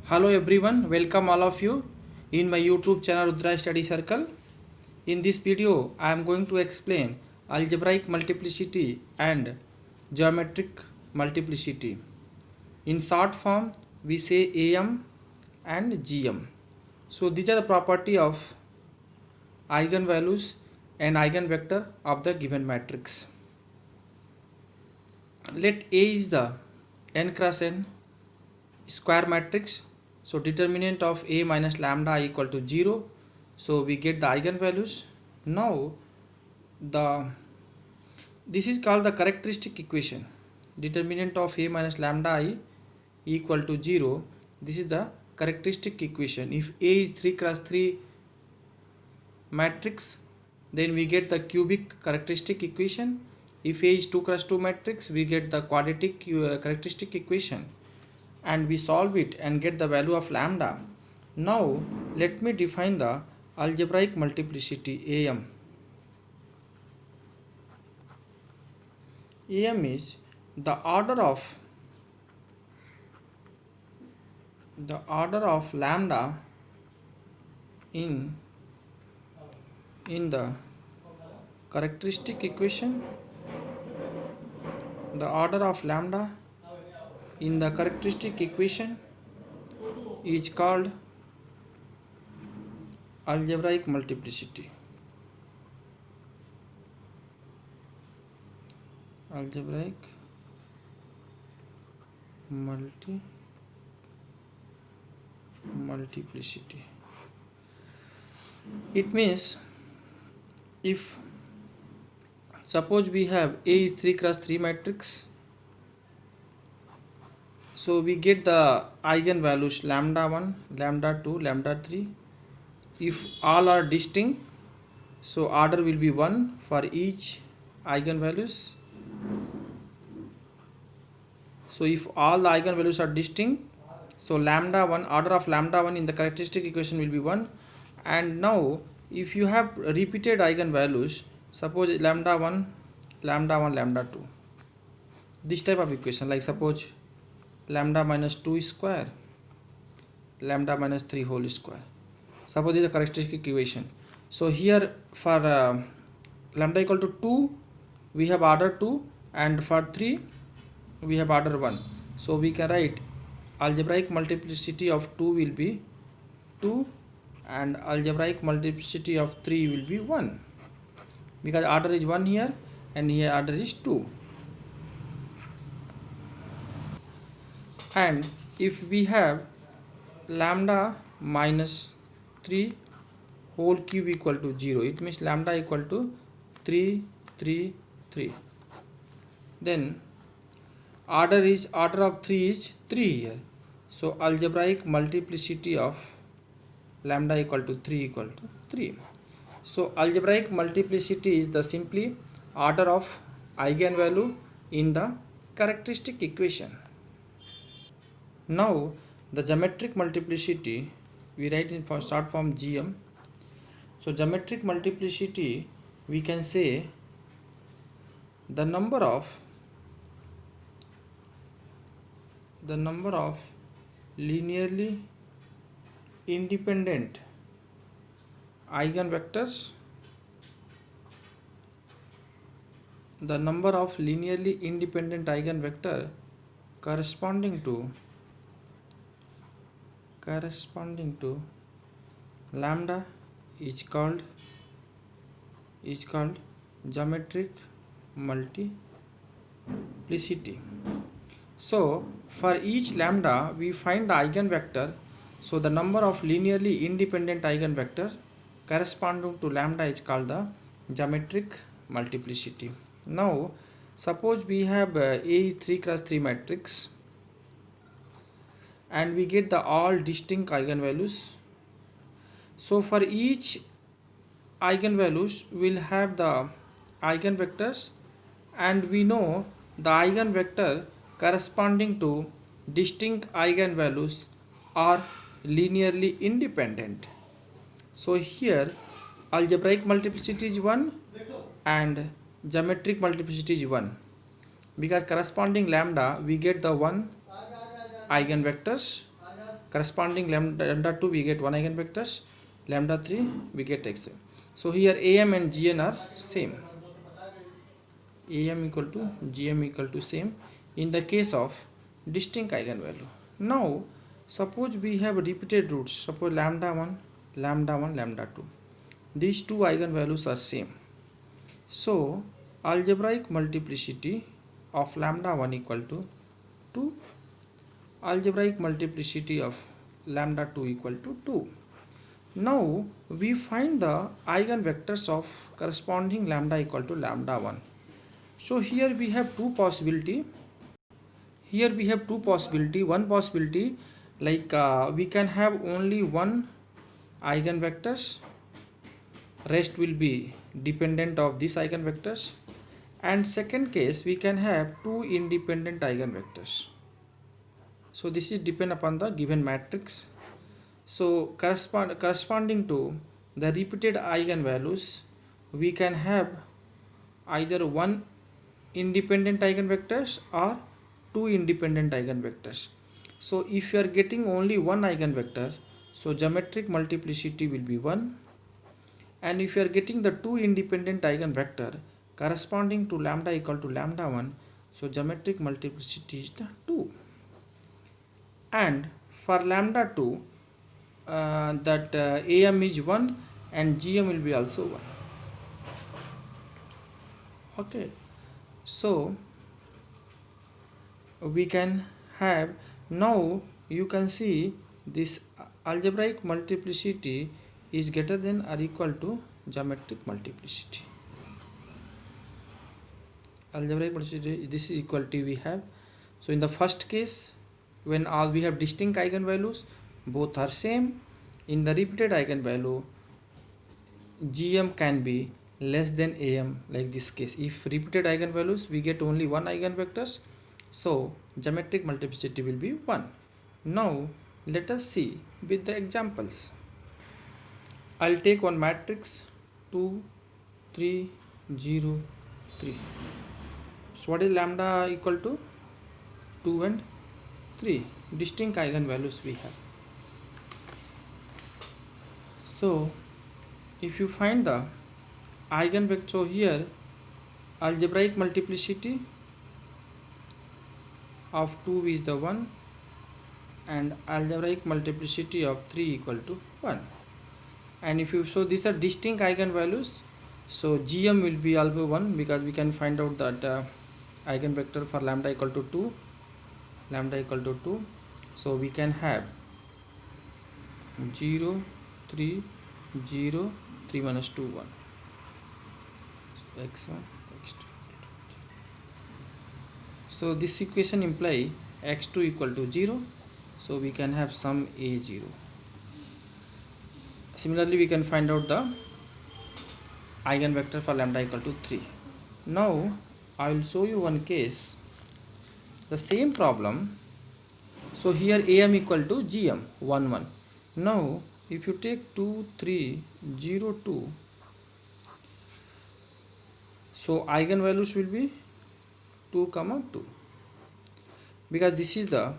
Hello everyone, welcome all of you in my YouTube channel Rudra Study Circle. In this video, I am going to explain algebraic multiplicity and geometric multiplicity. In short form, we say AM and GM. So these are the property of eigenvalues and eigenvector of the given matrix. Let A is the n cross n square matrix. So determinant of A minus lambda I equal to 0. So we get the eigenvalues. Now this is called the characteristic equation. Determinant of A minus lambda I equal to 0. This is the characteristic equation. If A is 3 cross 3 matrix, then we get the cubic characteristic equation. If A is 2 cross 2 matrix, we get the quadratic characteristic equation, and we solve it and get the value of lambda. Now let me define the algebraic multiplicity AM. AM is the order of lambda in the characteristic equation. The order of lambda in the characteristic equation is called algebraic multiplicity. Algebraic multiplicity. It means if suppose we have A is 3 cross 3 matrix, so we get the eigenvalues lambda 1, lambda 2, lambda 3. If all are distinct, so order will be 1 for each eigenvalues. So if all the eigenvalues are distinct, so lambda 1, order of lambda 1 in the characteristic equation will be 1. And now if you have repeated eigenvalues, suppose lambda 1, lambda 1, lambda 2, this type of equation, like suppose lambda minus 2 square, lambda minus 3 whole square. Suppose this is a characteristic equation. So here for lambda equal to 2, we have order 2, and for 3 we have order 1. So we can write algebraic multiplicity of 2 will be 2 and algebraic multiplicity of 3 will be 1, because order is 1 here and here order is 2. And if we have lambda minus 3 whole cube equal to 0, it means lambda equal to 3, 3, 3. Then order of 3 is 3 here. So algebraic multiplicity of lambda equal to 3. So algebraic multiplicity is the simply order of eigenvalue in the characteristic equation. Now the geometric multiplicity we write in for short form GM. So geometric multiplicity, we can say the number of linearly independent eigenvectors, corresponding to lambda is called geometric multiplicity. So for each lambda we find the eigenvector. So the number of linearly independent eigenvectors corresponding to lambda is called the geometric multiplicity. Now suppose we have A is 3 cross 3 matrix and we get the all distinct eigenvalues. So for each eigenvalues will have the eigenvectors, and we know the eigenvector corresponding to distinct eigenvalues are linearly independent. So here algebraic multiplicity is 1 and geometric multiplicity is 1, because corresponding lambda we get the 1 eigenvectors, corresponding lambda 2 we get 1 eigenvectors, lambda 3 we get x. So here am and gn are same, am equal to gm equal to same in the case of distinct eigenvalue. Now suppose we have repeated roots, suppose lambda 1, lambda 1, lambda 2, these two eigenvalues are same. So algebraic multiplicity of lambda 1 equal to 2, algebraic multiplicity of lambda 2 equal to 2. Now we find the eigenvectors of corresponding lambda equal to lambda 1. So here we have two possibility. Here we have two possibility. One possibility, like we can have only one eigenvectors, rest will be dependent of these eigenvectors, and second case we can have two independent eigenvectors. So this is depend upon the given matrix. So corresponding to the repeated eigenvalues, we can have either one independent eigenvectors or two independent eigenvectors. So if you are getting only one eigenvector, so geometric multiplicity will be 1, and if you are getting the two independent eigenvector corresponding to lambda equal to lambda 1, so geometric multiplicity is the 2. And for lambda 2, am is 1 and gm will be also 1. Okay, so we can have, now you can see this algebraic multiplicity is greater than or equal to geometric multiplicity. Algebraic multiplicity, this is equality we have. So in the first case, when all we have distinct eigenvalues, both are same. In the repeated eigenvalue, gm can be less than am, like this case. If repeated eigenvalues, we get only one eigenvectors, so geometric multiplicity will be 1. Now let us see with the examples. I'll take one matrix 2, 3, 0, 3. So what is lambda equal to? 2 and 3 distinct eigenvalues we have. So if you find the eigenvector, so here algebraic multiplicity of 2 is the 1 and algebraic multiplicity of 3 equal to 1. And if you, so these are distinct eigenvalues, so gm will be also 1, because we can find out that eigenvector for lambda equal to 2, lambda equal to 2, so we can have 0, 3, 0, 3 minus 2, 1. So x1, x2. So this equation imply x2 equal to 0, so we can have sum a0. Similarly, we can find out the eigenvector for lambda equal to 3. Now I will show you one case, the same problem. So here am equal to gm 1, 1. Now if you take 2, 3, 0, 2, so eigenvalues will be 2, 2, because this is the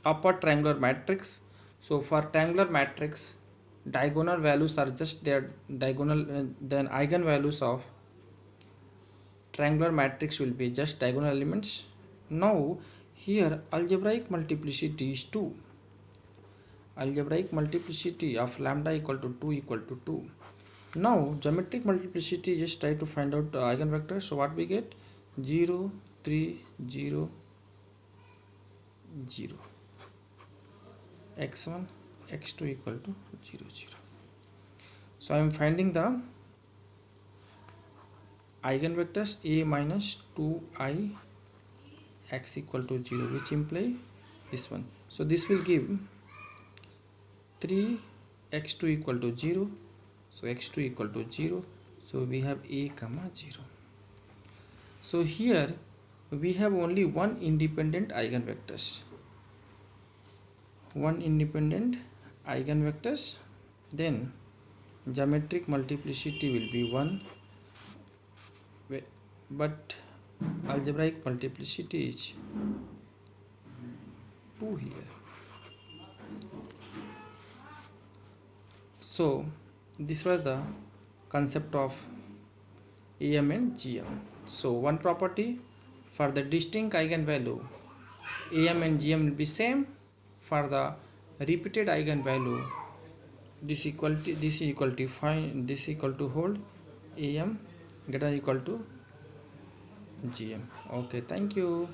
upper triangular matrix. So for triangular matrix, diagonal values are just their diagonal, then eigenvalues of triangular matrix will be just diagonal elements. Now here algebraic multiplicity is 2. Algebraic multiplicity of lambda equal to 2 equal to 2. Now geometric multiplicity, just try to find out eigenvector. So what we get? 0, 3, 0, 0. x1, x2 equal to 0, 0. So I am finding the eigenvectors a minus 2i x equal to 0, which imply this one. So this will give 3 x2 equal to 0. So x2 equal to 0. So we have a comma 0. So here we have only one independent eigenvectors. One independent eigenvectors. Then geometric multiplicity will be 1. But algebraic multiplicity is 2 here. So this was the concept of AM and GM. So one property, for the distinct eigenvalue AM and GM will be same. For the repeated eigenvalue, this equal to find this equal to hold AM greater equal to GM. Okay, thank you.